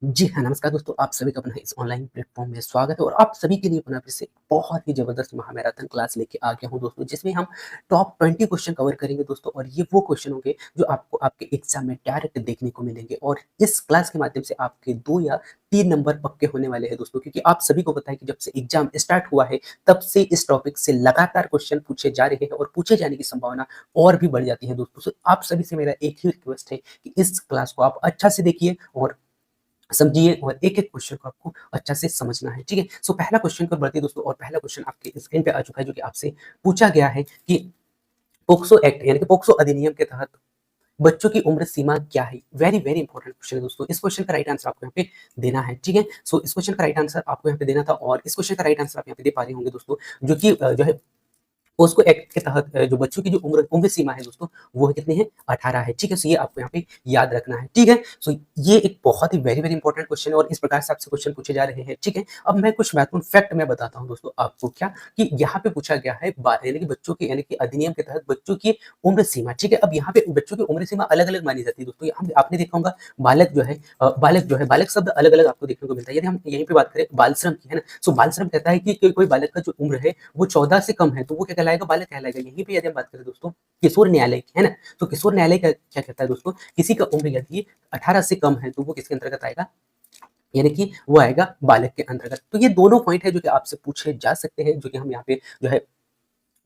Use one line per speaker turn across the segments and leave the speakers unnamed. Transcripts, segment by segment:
जी हाँ, नमस्कार दोस्तों, आप सभी का अपना इस ऑनलाइन प्लेटफ़ॉर्म में स्वागत है और आप सभी के लिए अपना फिर से बहुत ही ज़बरदस्त महामैराथन क्लास लेके आ गया हूँ दोस्तों, जिसमें हम टॉप 20 क्वेश्चन कवर करेंगे दोस्तों और ये वो क्वेश्चन होंगे जो आपको आपके एग्ज़ाम में डायरेक्ट देखने को मिलेंगे और इस क्लास के माध्यम से आपके 2 या 3 नंबर पक्के होने वाले हैं दोस्तों, क्योंकि आप सभी को पता है कि जब से एग्ज़ाम स्टार्ट हुआ है, तब से इस टॉपिक से लगातार क्वेश्चन पूछे जा रहे हैं और पूछे जाने की संभावना और भी बढ़ जाती है दोस्तों। सो आप सभी से मेरा एक ही रिक्वेस्ट है कि इस क्लास को आप अच्छा से देखिए और समझिए और एक-एक क्वेश्चन को आपको अच्छा से समझना है, ठीक है? सो पहला क्वेश्चन पर बढ़ते हैं दोस्तों और पहला क्वेश्चन आपके स्क्रीन पे आ चुका है जो कि आपसे पूछा गया है कि पोक्सो एक्ट यानी कि पोक्सो अधिनियम के तहत बच्चों की उम्र सीमा क्या है? वेरी, वेरी इंपॉर्टेंट क्वेश्चन है दोस्तों। इस क्वेश्चन का राइट आंसर आपको यहाँ पे देना है, ठीक है? सो इस क्वेश्चन का राइट आंसर आपको यहाँ पे देना था और इस क्वेश्चन का राइट आंसर आप यहाँ पे दे पा रहे होंगे दोस्तों, जो कि जो है पोस्को एक्ट के तहत जो बच्चों की जो उम्र सीमा है दोस्तों, वो कितनी है? 18 है, ठीक है? सो ये आपको यहाँ पे याद रखना है, ठीक है? सो ये एक बहुत ही वेरी, वेरी इंपॉर्टेंट क्वेश्चन है और इस प्रकार से आपसे क्वेश्चन पूछे जा रहे हैं, ठीक है? अब मैं कुछ महत्वपूर्ण फैक्ट मैं बताता हूँ दोस्तों आपको क्या, कि यहाँ पे पूछा गया है यानी कि बच्चों की यानी कि अधिनियम के तहत बच्चों की उम्र सीमा, ठीक है? अब यहाँ पे बच्चों की उम्र सीमा अलग-अलग मानी जाती है दोस्तों। यहाँ पे आपने देखा होगा बालक शब्द अलग-अलग आपको देखने को मिलता है। यदि हम यहीं पे बात करें बाल श्रम की, है ना? सो बाल श्रम कहता है कि कोई बालक का जो उम्र है वो 14 से कम है, तो वो क्या कहलाएगा? बालक कहलाएगा। यहीं पे यदि हम बात करें दोस्तों किशोर न्यायालय की, है ना? तो किशोर न्यायालय क्या कहता है दोस्तों? किसी का उम्र यदि 18 से कम है, तो वो किसके अंतर्गत आएगा? यानी कि वो आएगा बालक के अंतर्गत। तो ये दोनों पॉइंट है जो कि आपसे पूछे जा सकते हैं, जो कि हम यहाँ पे जो है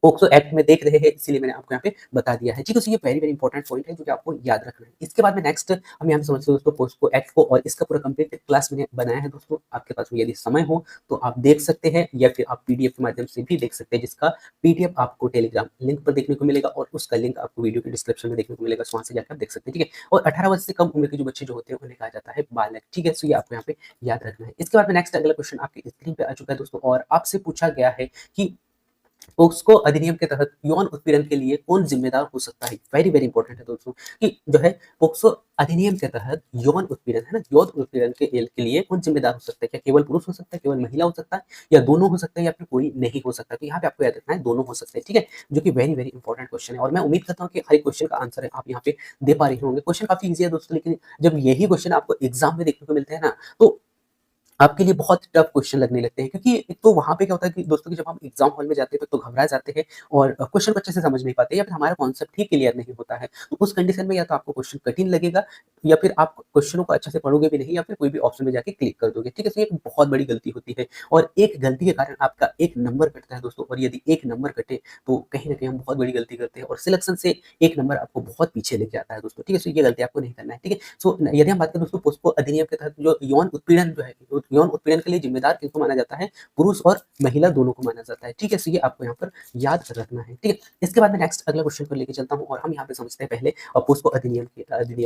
पोक्सो एक्ट में देख रहे हैं, इसीलिए मैंने आपको यहाँ पे बता दिया है, ठीक है? सो ये वेरी वेरी इंपॉर्टेंट पॉइंट है जो कि आपको याद रखना है। इसके बाद में नेक्स्ट हम यहाँ पे समझते हैं दोस्तों पोस्को एक्ट को और इसका पूरा कंप्लीट क्लास मैंने बनाया है दोस्तों। आपके पास में यदि समय हो तो आप देख सकते हैं या फिर आप पीडीएफ के माध्यम से भी देख सकते हैं, जिसका पीडीएफ आपको टेलीग्राम लिंक पर देखने को मिलेगा और उसका लिंक आपको वीडियो के डिस्क्रिप्शन में देखने को मिलेगा, सो वहाँ से जाकर आप देख सकते हैं, ठीक है? और 18 वर्ष से कम उम्र के जो बच्चे जो होते हैं उन्हें कहा जाता है बालक, ठीक है? सो ये आपको यहाँ पे याद रखना है। इसके बाद में नेक्स्ट अगला क्वेश्चन आपकी स्क्रीन पे आ चुका है दोस्तों और आपसे पूछा गया है कि पोक्सो अधिनियम के तहत यौन उत्पीड़न के लिए कौन जिम्मेदार हो सकता है? वेरी, वेरी इंपॉर्टेंट है दोस्तों, कि जो है पोक्सो अधिनियम के तहत यौन उत्पीड़न, है ना? यौन उत्पीड़न के लिए कौन जिम्मेदार हो सकता है? क्या केवल पुरुष हो सकता है, केवल महिला हो सकता है या दोनों हो सकते हैं या फिर कोई नहीं हो सकता? तो यहाँ पे आपको याद रखना है दोनों हो सकते हैं, ठीक है? जो कि वेरी, वेरी इंपॉर्टेंट क्वेश्चन है और मैं उम्मीद करता हूँ कि हर एक क्वेश्चन का आंसर है आप यहाँ पे दे पा रहे होंगे। क्वेश्चन काफ़ी ईज़ी है दोस्तों, लेकिन जब यही क्वेश्चन आपको एग्ज़ाम में देखने को मिलते हैं ना, तो आपके लिए बहुत टफ क्वेश्चन लगने लगते हैं, क्योंकि एक तो वहाँ पे क्या होता है कि दोस्तों कि जब हम एग्ज़ाम हॉल में जाते हैं तो घबरा जाते हैं और क्वेश्चन को अच्छे से समझ नहीं पाते या फिर हमारा कॉन्सेप्ट ही क्लियर नहीं होता है। तो उस कंडीशन में या तो आपको क्वेश्चन कठिन लगेगा या फिर आप क्वेश्चनों को अच्छे से पढ़ोगे भी नहीं या फिर कोई भी ऑप्शन में जाके क्लिक कर दोगे। ठीक है? तो ये एक बहुत बड़ी गलती होती है और एक गलती के कारण आपका 1 नंबर कटता है दोस्तों, और यदि 1 नंबर कटे तो कहीं न कहीं हम बहुत बड़ी गलती करते हैं और सिलेक्शन से 1 नंबर आपको बहुत पीछे लेके आता है दोस्तों। ठीक है? सो ये गलती आपको नहीं करना है। ठीक है? सो यदि हम बात करें दोस्तों पोस्को अधिनियम के तहत जो यौन उत्पीड़न जो है, यौन उत्पीड़न के लिए जिम्मेदार किसको माना जाता है? पुरुष और महिला दोनों को माना जाता है। ठीक है? सो ये आपको यहाँ पर याद रखना है। ठीक है? इसके बाद मैं नेक्स्ट अगला क्वेश्चन को लेके चलता हूँ और हम यहाँ पे समझते हैं पहले पोस्को अधिनियम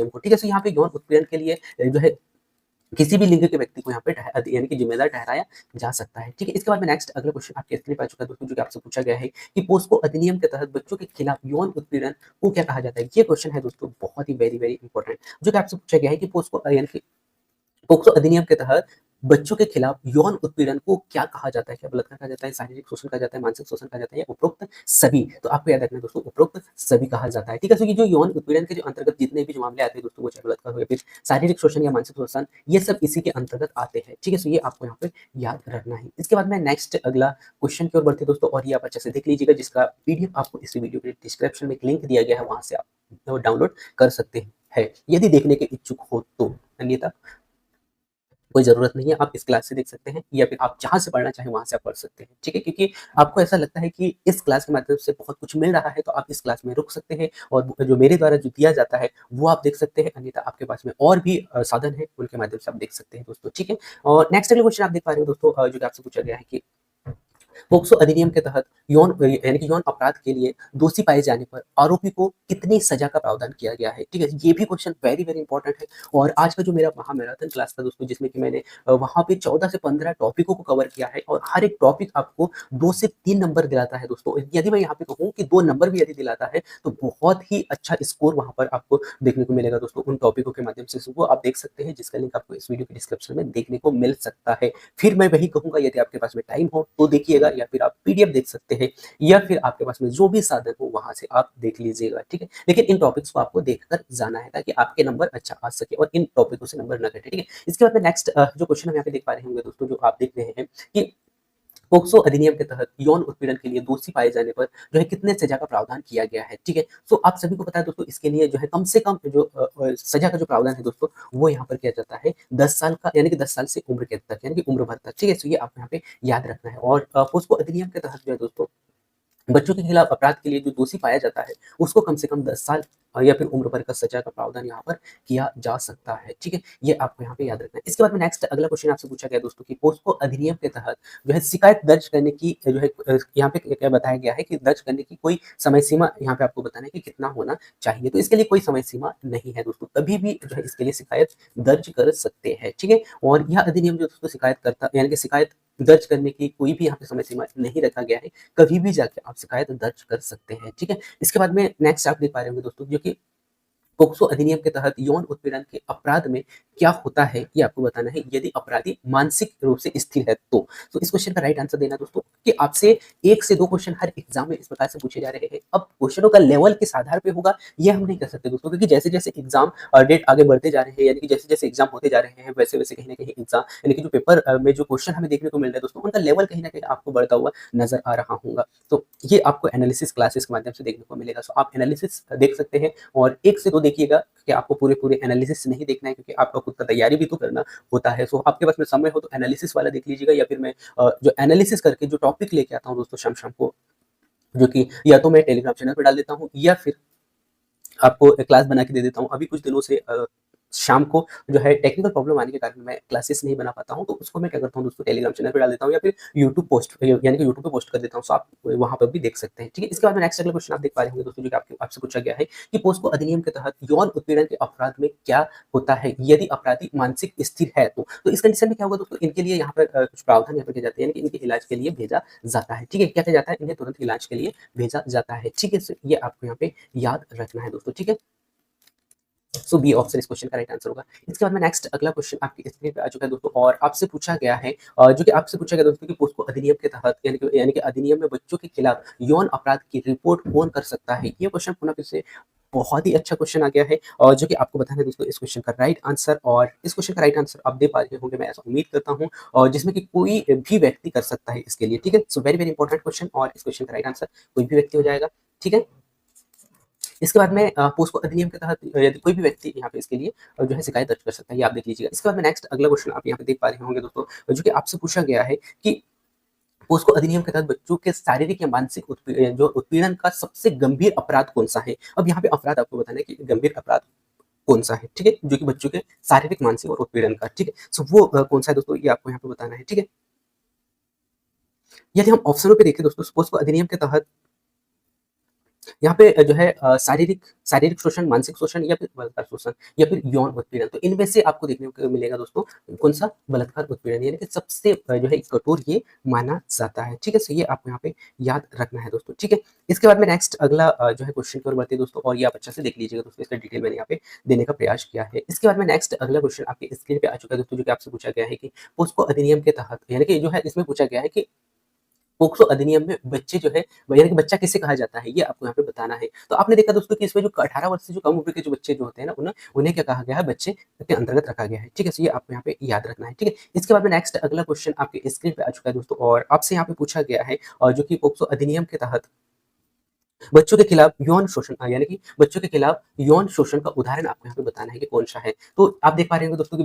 को। ठीक है? सो यहाँ पे यौन उत्पीड़न के लिए जो है किसी भी लिंग के व्यक्ति को यहाँ पे यानी कि जिम्मेदार ठहराया जा सकता है। ठीक है? इसके बाद में नेक्स्ट अगला क्वेश्चन आपके स्क्रीन पे आ चुका है दोस्तों, जो कि आपसे पूछा गया है कि पोस्को अधिनियम के तहत बच्चों के खिलाफ यौन उत्पीड़न को क्या कहा जाता है? ये क्वेश्चन है दोस्तों बहुत ही वेरी वेरी इंपॉर्टेंट, जो कि आपसे पूछा गया है कि यानी कि पोक्सो अधिनियम के तहत बच्चों के खिलाफ यौन उत्पीड़न को क्या कहा जाता है? क्या बलात्कार कहा जाता है, शारीरिक शोषण कहा जाता है, मानसिक शोषण कहा जाता है या उपरोक्त सभी? तो आपको याद रखना है दोस्तों, उपरोक्त सभी कहा जाता है। ठीक है? तो ये जो यौन उत्पीड़न के जो अंतर्गत जितने भी जो मामले आते हैं दोस्तों, वो चाहे बलात्कार हो या फिर शारीरिक शोषण या मानसिक शोषण, ये सब इसी के अंतर्गत आते हैं। ठीक है? तो ये आपको यहाँ पे याद रखना है। इसके बाद में नेक्स्ट अगला क्वेश्चन की ओर बढ़ते हैं दोस्तों, और ये आप अच्छे से देख लीजिएगा, जिसका पीडीएफ आपको इस वीडियो के डिस्क्रिप्शन में एक लिंक दिया गया है, वहाँ से आप डाउनलोड कर सकते हैं, यदि देखने के इच्छुक हो तो। अन्यथा कोई ज़रूरत नहीं है, आप इस क्लास से देख सकते हैं या फिर आप जहाँ से पढ़ना चाहें वहाँ से आप पढ़ सकते हैं, ठीक है? क्योंकि आपको ऐसा लगता है कि इस क्लास के माध्यम से बहुत कुछ मिल रहा है, तो आप इस क्लास में रुक सकते हैं और जो मेरे द्वारा जो दिया जाता है, वो आप देख सकते हैं, अन्यथा आपके पास में और भी साधन हैं, उनके माध्यम से आप देख सकते हैं दोस्तों, ठीक है? और नेक्स्ट अगला क्वेश्चन आप देख पा रहे हो दोस्तों, जो कि आपसे पूछा गया है कि पोक्सो अधिनियम के तहत यानी कि यौन अपराध के लिए दोषी पाए जाने पर आरोपी को कितनी सजा का प्रावधान किया गया है? ठीक है? ये भी क्वेश्चन वेरी वेरी इंपॉर्टेंट है और आज का जो मेरा महामैराथन क्लास था दोस्तों, जिसमें कि मैंने वहाँ पे 14 से 15 टॉपिकों को कवर किया है और हर एक टॉपिक आपको 2 से 3 नंबर दिलाता है दोस्तों। यदि मैं यहाँ पे कहूँ कि 2 नंबर भी यदि दिलाता है, तो बहुत ही अच्छा स्कोर वहाँ पर आपको देखने को मिलेगा दोस्तों, उन टॉपिकों के माध्यम से। वो आप देख सकते हैं, जिसका लिंक आपको इस वीडियो के डिस्क्रिप्शन में देखने को मिल सकता है। फिर मैं वही कहूँगा, यदि आपके पास में टाइम हो तो देखिएगा, लीजिएगा या फिर आप पीडीएफ देख सकते हैं या फिर आपके पास में जो भी साधन हो वहाँ से आप देख लीजिएगा, ठीक है। लेकिन इन टॉपिक्स को आपको देखकर जाना है ताकि आपके नंबर अच्छा आ सके और इन टॉपिकों से नंबर ना घटे, ठीक है। इसके बाद में नेक्स्ट जो क्वेश्चन हम यहाँ पे देख पा रहे होंगे दोस्तों, जो आप देख रहे हैं कि पोक्सो अधिनियम के तहत यौन उत्पीड़न के लिए दोषी पाए जाने पर जो है कितने सजा का प्रावधान किया गया है, ठीक है। सो आप सभी को पता है दोस्तों, इसके लिए जो है कम से कम जो सजा का जो प्रावधान है दोस्तों, वो यहाँ पर किया जाता है 10 साल का, यानी कि 10 साल से उम्र कैद तक, यानी कि उम्र भर तक, ठीक है। सो ये आपको यहाँ पे याद रखना है। और पोस्को अधिनियम के तहत जो है दोस्तों, बच्चों के खिलाफ अपराध के लिए जो दोषी पाया जाता है, उसको कम से कम 10 साल या फिर उम्र भर का सजा का प्रावधान यहाँ पर किया जा सकता है, ठीक है। ये आपको यहाँ पे याद रखना है। इसके बाद में नेक्स्ट अगला क्वेश्चन आपसे पूछा गया दोस्तों कि पोस्को अधिनियम के तहत जो है शिकायत दर्ज करने की जो है यहाँ पे क्या बताया गया है कि दर्ज करने की कोई समय सीमा यहाँ पे आपको बताना है कि कितना होना चाहिए। तो इसके लिए कोई समय सीमा नहीं है दोस्तों, कभी भी जो है इसके लिए शिकायत दर्ज कर सकते हैं, ठीक है। और यह अधिनियम जो दोस्तों शिकायत करता, यानी कि शिकायत दर्ज करने की कोई भी यहाँ पे समय सीमा नहीं रखा गया है, कभी भी जाके आप शिकायत दर्ज कर सकते हैं, ठीक है। इसके बाद में नेक्स्ट आप देख पा रहे होंगे दोस्तों, जो कि पोक्सो अधिनियम के तहत यौन उत्पीड़न के अपराध में क्या होता है, ये आपको बताना है यदि अपराधी मानसिक रूप से स्थिर है तो। तो इस क्वेश्चन का राइट आंसर देना दोस्तों, कि आपसे 1 से 2 क्वेश्चन हर एग्जाम में इस प्रकार से पूछे जा रहे हैं। अब क्वेश्चनों का लेवल किस आधार पे होगा ये हम नहीं कह सकते दोस्तों, क्योंकि जैसे-जैसे एग्जाम डेट आगे बढ़ते जा रहे हैं, यानी कि जैसे-जैसे एग्जाम होते जा रहे हैं, वैसे-वैसे कहीं न कहीं एग्जाम, यानी कि जो पेपर में जो क्वेश्चन हमें देखने को मिल रहा है दोस्तों, उनका लेवल कहीं न कहीं आपको बढ़ता हुआ नज़र आ रहा होगा। तो ये आपको एनालिसिस क्लासेस के माध्यम से देखने को मिलेगा। सो आप एनालिसिस देख सकते हैं और 1 से 2 देखिएगा, कि आपको पूरे एनालिसिस नहीं देखना है, क्योंकि आपका खुद का तैयारी भी तो करना होता है। सो आपके पास में समय हो तो एनालिसिस वाला देख लीजिएगा, या फिर मैं जो एनालिसिस करके जो टॉपिक लेके आता हूँ दोस्तों शाम-शाम को, जो कि या तो मैं टेलीग्राम चैनल पे डाल देता हूँ या फिर आपको क्लास बना के दे देता हूँ। अभी कुछ दिनों से शाम को जो है टेक्निकल प्रॉब्लम आने के कारण मैं क्लासेस नहीं बना पाता हूँ, तो उसको मैं क्या करता हूँ दोस्तों, टेलीग्राम चैनल पे डाल देता हूँ या फिर यूट्यूब पोस्ट, यानी कि यूट्यूब पे पोस्ट कर देता हूँ। सो आप वहाँ पर भी देख सकते हैं, ठीक है। इसके बाद में नेक्स्ट अगला क्वेश्चन आप देख पा रहे होंगे दोस्तों, जो कि आपके आपसे पूछा गया है कि पोस्को अधिनियम के तहत यौन उत्पीड़न के अपराध में क्या होता है यदि अपराधी मानसिक स्थिर है तो। तो इस कंडीशन में क्या होगा दोस्तों, इनके लिए यहाँ पर कुछ प्रावधान यहाँ पर किए जाते हैं, यानी कि इनके इलाज के लिए भेजा जाता है, ठीक है। क्या किया जाता है, इन्हें तुरंत इलाज के लिए भेजा जाता है, ठीक है। सो ये आपको यहाँ पे याद रखना है दोस्तों, ठीक है। सो बी ऑप्शन इस क्वेश्चन का राइट आंसर होगा। इसके बाद में नेक्स्ट अगला क्वेश्चन आपकी स्क्रीन पे आ चुका है दोस्तों, और आपसे पूछा गया है जो कि आपसे पूछा गया दोस्तों कि पोस्को अधिनियम के तहत, यानी कि अधिनियम में बच्चों के खिलाफ यौन अपराध की रिपोर्ट कौन कर सकता है। ये क्वेश्चन पुनः फिर से बहुत ही अच्छा क्वेश्चन आ गया है, और जो कि आपको बताना है दोस्तों इस क्वेश्चन का राइट आंसर। और इस क्वेश्चन का राइट आंसर आप दे पा रहे होंगे, मैं ऐसा उम्मीद करता हूँ, और जिसमें कि कोई भी व्यक्ति कर सकता है इसके लिए, ठीक है। So very very important question, और इस क्वेश्चन का राइट आंसर कोई भी व्यक्ति हो जाएगा, ठीक है। इसके बाद में पोस्को अधिनियम के तहत यदि कोई भी व्यक्ति यहाँ पे इसके लिए जो है शिकायत दर्ज कर सकता है, ये आप देख लीजिएगा। इसके बाद में नेक्स्ट अगला क्वेश्चन आप यहाँ पे देख पा रहे होंगे दोस्तों, जो कि आपसे पूछा गया है कि पोस्को अधिनियम के तहत बच्चों के शारीरिक या मानसिक जो उत्पीड़न का सबसे गंभीर अपराध कौन सा है। अब यहाँ पे अपराध आपको बताना है कि गंभीर अपराध कौन सा है, ठीक है, जो कि बच्चों के शारीरिक, मानसिक और उत्पीड़न का, ठीक है। सो वो कौन सा है दोस्तों, ये आपको यहाँ पे बताना है, ठीक है। यदि हम ऑप्शनों पे देखें दोस्तों, पोस्को अधिनियम के तहत यहाँ पे जो है शारीरिक शारीरिक शोषण, मानसिक शोषण या फिर बलात्कार शोषण या फिर यौन उत्पीड़न, तो इनमें से आपको देखने को मिलेगा दोस्तों कौन-सा बलात्कार उत्पीड़न, यानी कि सबसे जो है कठोर ये माना जाता है, ठीक है। सो ये आपको यहाँ पे याद रखना है दोस्तों, ठीक है। इसके बाद में नेक्स्ट अगला जो है क्वेश्चन की ओर बढ़ते हैं दोस्तों, और ये आप अच्छे से देख लीजिएगा दोस्तों, इसका डिटेल मैंने यहाँ पे देने का प्रयास किया है। इसके बाद में नेक्स्ट अगला क्वेश्चन आपके स्क्रीन पे आ चुका है दोस्तों, जो कि आपसे पूछा गया है कि पोस्को अधिनियम के तहत, यानी कि जो है इसमें पूछा गया है कि पोक्सो अधिनियम में बच्चे जो है, यानी कि बच्चा किसे कहा जाता है, ये आपको यहाँ पे बताना है। तो आपने देखा दोस्तों कि इसमें जो 18 वर्ष से जो कम उम्र के जो बच्चे जो होते हैं ना, उन्हें क्या कहा गया है, बच्चे के अंतर्गत रखा गया है, ठीक है। सो ये आपको यहाँ पे याद रखना है, ठीक है। इसके बाद में नेक्स्ट अगला क्वेश्चन आपके स्क्रीन पे आ चुका है दोस्तों, और आपसे यहाँ पे पूछा गया है जो कि पोक्सो अधिनियम के तहत बच्चों के खिलाफ यौन शोषण, यानी कि बच्चों के खिलाफ यौन शोषण का उदाहरण आपको यहाँ पे बताना है कि कौन-सा है। तो आप देख पा रहे होंगे दोस्तों कि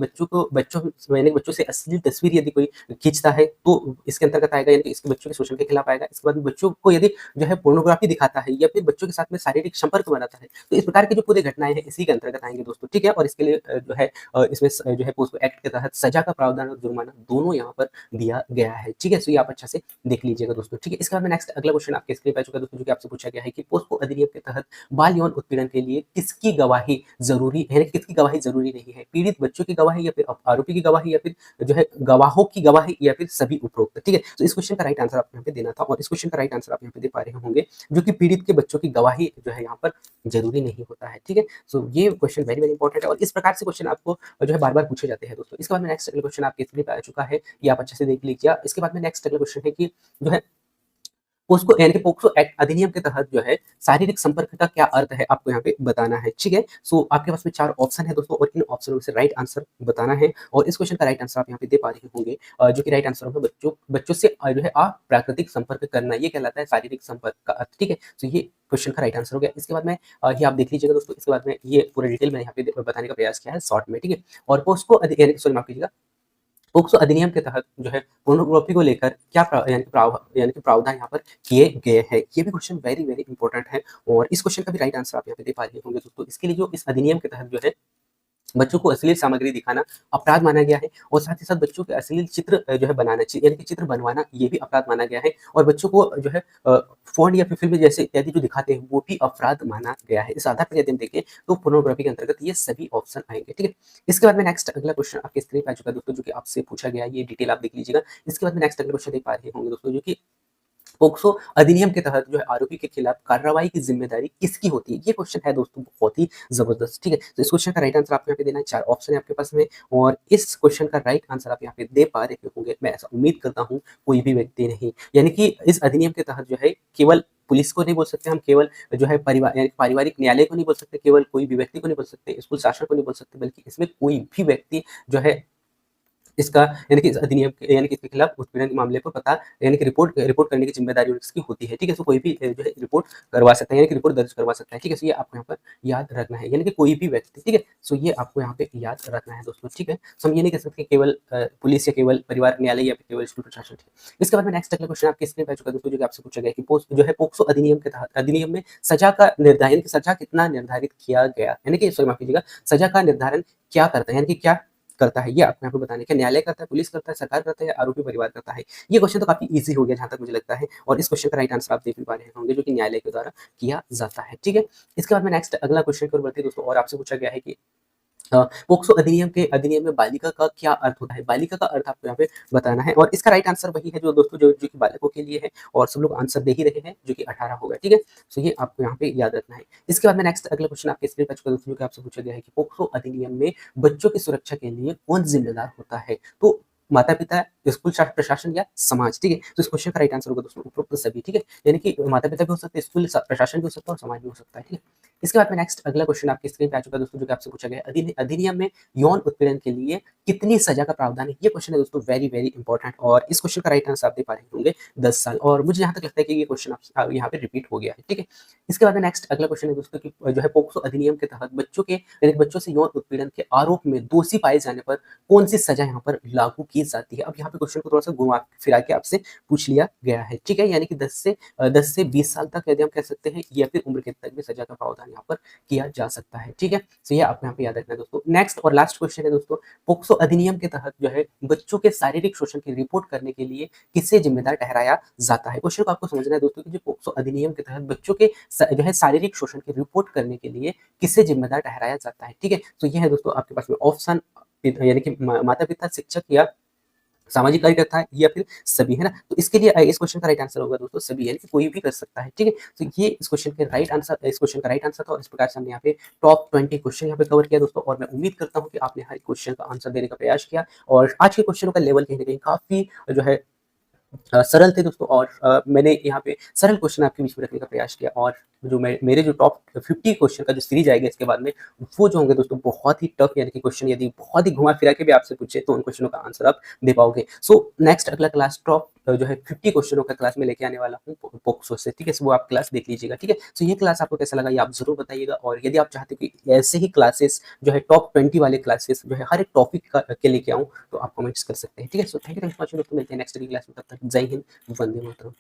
यानी कि बच्चों से अश्लील तस्वीर यदि कोई खींचता है तो इसके अंतर्गत आएगा, यानी कि इसके बच्चों के शोषण के खिलाफ आएगा। इसके बाद में बच्चों को यदि जो है पोर्नोग्राफी दिखाता है या फिर बच्चों के साथ में शारीरिक संपर्क बनाता है, तो इस प्रकार की जो पूरी घटनाएँ हैं इसी के अंतर्गत आएँगे दोस्तों, ठीक है। और इसके लिए जो है इसमें जो है पोस्को एक्ट के तहत सजा का प्रावधान और जुर्माना दोनों यहाँ पर दिया गया है, ठीक है। सो ये आप अच्छा से देख लीजिएगा दोस्तों, ठीक है। इसके बाद में नेक्स्ट अगला क्वेश्चन आपके स्क्रीन पे आ चुका है दोस्तों, जो कि आपसे पूछा गया गया है कि पोस्को अधिनियम के तहत बाल यौन उत्पीड़न के लिए किसकी गवाही ज़रूरी है, किसकी गवाही ज़रूरी नहीं है? पीड़ित बच्चों की गवाही या फिर आरोपी की गवाही या फिर जो है गवाहों की गवाही या फिर सभी उपरोक्त, ठीक है? तो इस क्वेश्चन का राइट आंसर आपको यहाँ पे देना था और इस क्वेश्चन का राइट आंसर आप यहाँ पे दे पा रहे होंगे, जो कि पीड़ित के बच्चों की गवाही जो है यहाँ पर ज़रूरी नहीं होता है, ठीक है? सो ये क्वेश्चन वेरी, वेरी इंपॉर्टेंट है और इस प्रकार से क्वेश्चन आपको जो है बार-बार पूछे जाते हैं दोस्तों। इसके बाद में नेक्स्ट अगला क्वेश्चन आपके स्क्रीन पे आ चुका है, ये आप अच्छे से देख लीजिए। इसके बाद में नेक्स्ट अगला क्वेश्चन है कि जो है पोस्को यानी कि पोक्सो एक्ट अधिनियम के तहत जो है शारीरिक संपर्क का क्या अर्थ है आपको यहाँ पे बताना है, ठीक है? सो आपके पास में 4 ऑप्शन है दोस्तों और इन ऑप्शनों में से राइट आंसर बताना है और इस क्वेश्चन का राइट आंसर आप यहाँ पे दे पा रहे होंगे जो कि राइट आंसर होगा बच्चों से जो है अप्राकृतिक संपर्क करना, ये कहलाता है शारीरिक संपर्क का अर्थ, ठीक है? तो ये क्वेश्चन का राइट आंसर हो गया। इसके बाद में ये आप देख लीजिएगा दोस्तों, इसके बाद में ये पूरा डिटेल में यहाँ पे बताने का प्रयास किया है शॉर्ट में, ठीक है? और पोस्को यानी सॉरी माफ कीजिएगा, पोक्सो अधिनियम के तहत जो है पोर्नोग्राफी को लेकर क्या यानी कि प्रावधान यहाँ पर किए गए हैं। ये भी क्वेश्चन वेरी, वेरी इंपॉर्टेंट है और इस क्वेश्चन का भी राइट आंसर आप यहाँ पे दे पा रहे होंगे दोस्तों। इसके लिए जो इस अधिनियम के तहत जो है बच्चों को अश्लील सामग्री दिखाना अपराध माना गया है और साथ ही साथ बच्चों के अश्लील चित्र जो है बनाना चाहिए यानी कि चित्र बनवाना ये भी अपराध माना गया है और बच्चों को जो है फोन या फिर फिल्म जैसे इत्यादि जो दिखाते हैं वो भी अपराध माना गया है। इस आधार पर यदि हम देखें तो पोर्नोग्राफी के अंतर्गत ये सभी ऑप्शन आएंगे, ठीक है? इसके बाद में नेक्स्ट अगला क्वेश्चन आपके स्क्रीन पे आ चुका है दोस्तों, जो कि आपसे पूछा गया है, ये डिटेल आप देख लीजिएगा। इसके बाद में नेक्स्ट अगला क्वेश्चन देख पा रहे होंगे दोस्तों, जो कि पोक्सो अधिनियम के तहत जो है आरोपी के खिलाफ कार्रवाई की जिम्मेदारी किसकी होती है? ये क्वेश्चन है दोस्तों बहुत ही जबरदस्त, ठीक है? तो इस क्वेश्चन का राइट आंसर आपको यहाँ पे देना है, 4 ऑप्शन है आपके पास में और इस क्वेश्चन का राइट आंसर आप यहाँ पे दे पा रहे होंगे, मैं ऐसा उम्मीद करता हूँ, कोई भी व्यक्ति नहीं। यानी कि इस अधिनियम के तहत जो है केवल पुलिस को नहीं बोल सकते हम, केवल जो है परिवार यानी पारिवारिक न्यायालय को नहीं बोल सकते, केवल कोई भी व्यक्ति को नहीं बोल सकते, स्कूल शासन को नहीं बोल सकते, बल्कि इसमें कोई भी व्यक्ति जो है इसका यानी कि इस अधिनियम यानी कि इसके खिलाफ उत्पीड़न के मामले पर पता यानी कि रिपोर्ट रिपोर्ट करने की जिम्मेदारी उसकी होती है, ठीक है? सो कोई भी जो है रिपोर्ट करवा सकता है यानी कि रिपोर्ट दर्ज करवा सकता है, ठीक है? सो ये आपको यहाँ पर याद रखना है यानी कि कोई भी व्यक्ति, ठीक है? सो ये आपको यहाँ पे याद रखना है दोस्तों, ठीक है? सो हम ये नहीं कह सकते केवल पुलिस या केवल परिवार न्यायालय या फिर केवल स्कूल प्रशासन, ठीक है? इसके बाद में नेक्स्ट अगला क्वेश्चन आपके स्क्रीन पे आ चुका है दोस्तों, जो कि आपसे पूछा गया कि जो है पोक्सो अधिनियम के तहत अधिनियम में सजा का निर्धारण यानी कि सजा कितना निर्धारित किया गया यानी कि सॉरी माफ कीजिएगा, सजा का निर्धारण क्या करता है यानी कि क्या करता है, ये आपको यहाँ पे बताने का न्यायालय करता है, पुलिस करता है, सरकार करता है या आरोपी परिवार करता है? ये क्वेश्चन तो काफी ईजी हो गया जहाँ तक मुझे लगता है और इस क्वेश्चन का राइट आंसर आप देख भी पा रहे होंगे, जो कि न्यायालय के द्वारा किया जाता है, ठीक है? इसके बाद में नेक्स्ट अगला क्वेश्चन की ओर बढ़ते हैं दोस्तों और आपसे पूछा गया है कि पोक्सो अधिनियम में बालिका का क्या अर्थ होता है? बालिका का अर्थ आपको यहाँ पे बताना है और इसका राइट आंसर वही है जो दोस्तों जो कि बालकों के लिए है और सब लोग आंसर दे ही रहे हैं, जो कि 18 होगा, ठीक है? सो ये आपको यहाँ पे याद रखना है। इसके बाद में नेक्स्ट अगला क्वेश्चन आपके स्क्रीन पर आ चुका है दोस्तों, जो कि आपसे पूछा गया है कि पोक्सो अधिनियम में बच्चों की सुरक्षा के लिए कौन जिम्मेदार होता है? तो माता-पिता, स्कूल प्रशासन या समाज, ठीक है? तो इस क्वेश्चन का राइट आंसर होगा दोस्तों उपरोक्त सभी, ठीक है? यानी कि माता-पिता भी हो सकते हैं, स्कूल प्रशासन भी हो सकता है और समाज भी हो सकता है, ठीक है? इसके बाद में नेक्स्ट अगला क्वेश्चन आपके स्क्रीन पे आ चुका है दोस्तों, जो कि आपसे पूछा गया है अधिनियम में यौन उत्पीड़न के लिए कितनी सजा का प्रावधान है? ये क्वेश्चन है दोस्तों वेरी, वेरी इंपॉर्टेंट और इस क्वेश्चन का राइट आंसर आप दे पा रहे होंगे 10 साल और मुझे यहाँ तक लगता है कि ये क्वेश्चन आप यहाँ पे रिपीट हो गया है, ठीक है? इसके बाद में नेक्स्ट अगला क्वेश्चन है दोस्तों कि जो है पोक्सो अधिनियम के तहत बच्चों के यानी कि बच्चों से यौन उत्पीड़न के आरोप में दोषी पाए जाने पर कौन सी सजा यहाँ पर लागू की जाती है? अब यहाँ पे क्वेश्चन को थोड़ा सा घुमा फिरा के आपसे पूछ लिया गया है, ठीक है? यानी कि 10 से 20 साल तक यदि हम कह सकते हैं या फिर उम्र के तक भी सजा का प्रावधान यहाँ पर किया जा सकता है, ठीक है? तो ये आपको यहाँ पे याद रखना है दोस्तों। नेक्स्ट और लास्ट क्वेश्चन है दोस्तों, पोक्सो अधिनियम के तहत जो है बच्चों के शारीरिक शोषण की रिपोर्ट करने के लिए किसे जिम्मेदार ठहराया जाता है? क्वेश्चन को आपको समझना है दोस्तों कि जो पोक्सो अधिनियम के तहत बच्चों के जो है शारीरिक शोषण की रिपोर्ट करने के लिए किसे जिम्मेदार ठहराया जाता है, ठीक है? तो ये है दोस्तों आपके पास में ऑप्शन यानी कि माता-पिता, शिक्षक या सामाजिक कार्यकर्ता है या फिर सभी, है ना? तो इसके लिए इस क्वेश्चन का राइट आंसर होगा दोस्तों सभी, यानी कि कोई भी कर सकता है, ठीक है? तो ये इस क्वेश्चन का राइट आंसर था और इस प्रकार से हमने यहाँ पे टॉप 20 क्वेश्चन यहाँ पे कवर किया दोस्तों और मैं उम्मीद करता हूँ कि आपने हर क्वेश्चन का आंसर देने का प्रयास किया और आज के क्वेश्चनों का लेवल कहीं न कहीं काफ़ी जो है सरल थे दोस्तों और मैंने यहाँ पे सरल क्वेश्चन आपके बीच में रखने का प्रयास किया और जो मेरे जो टॉप 50 क्वेश्चन का जो सीरीज आएगा इसके बाद में वो जो होंगे दोस्तों बहुत ही टफ यानी कि क्वेश्चन यदि बहुत ही घुमा फिरा के भी आपसे पूछे तो उन क्वेश्चनों का आंसर आप दे पाओगे। सो नेक्स्ट अगला क्लास टॉप जो है 50 क्वेश्चनों का क्लास में लेके आने वाला हूँ पोक्सो से, ठीक है? सो वो आप क्लास देख लीजिएगा, ठीक है? सो ये क्लास आपको कैसा लगा ये आप जरूर बताइएगा और यदि आप चाहते हो कि ऐसे ही क्लासेस जो है टॉप 20 वाले क्लासेस जो है हर एक टॉपिक के लेके आऊँ तो आप कमेंट्स कर सकते हैं, ठीक है? सो थैंक यू दोस्तों, मिलते हैं नेक्स्ट क्लास में, तब तक जय हिंद, वंदे मातरम।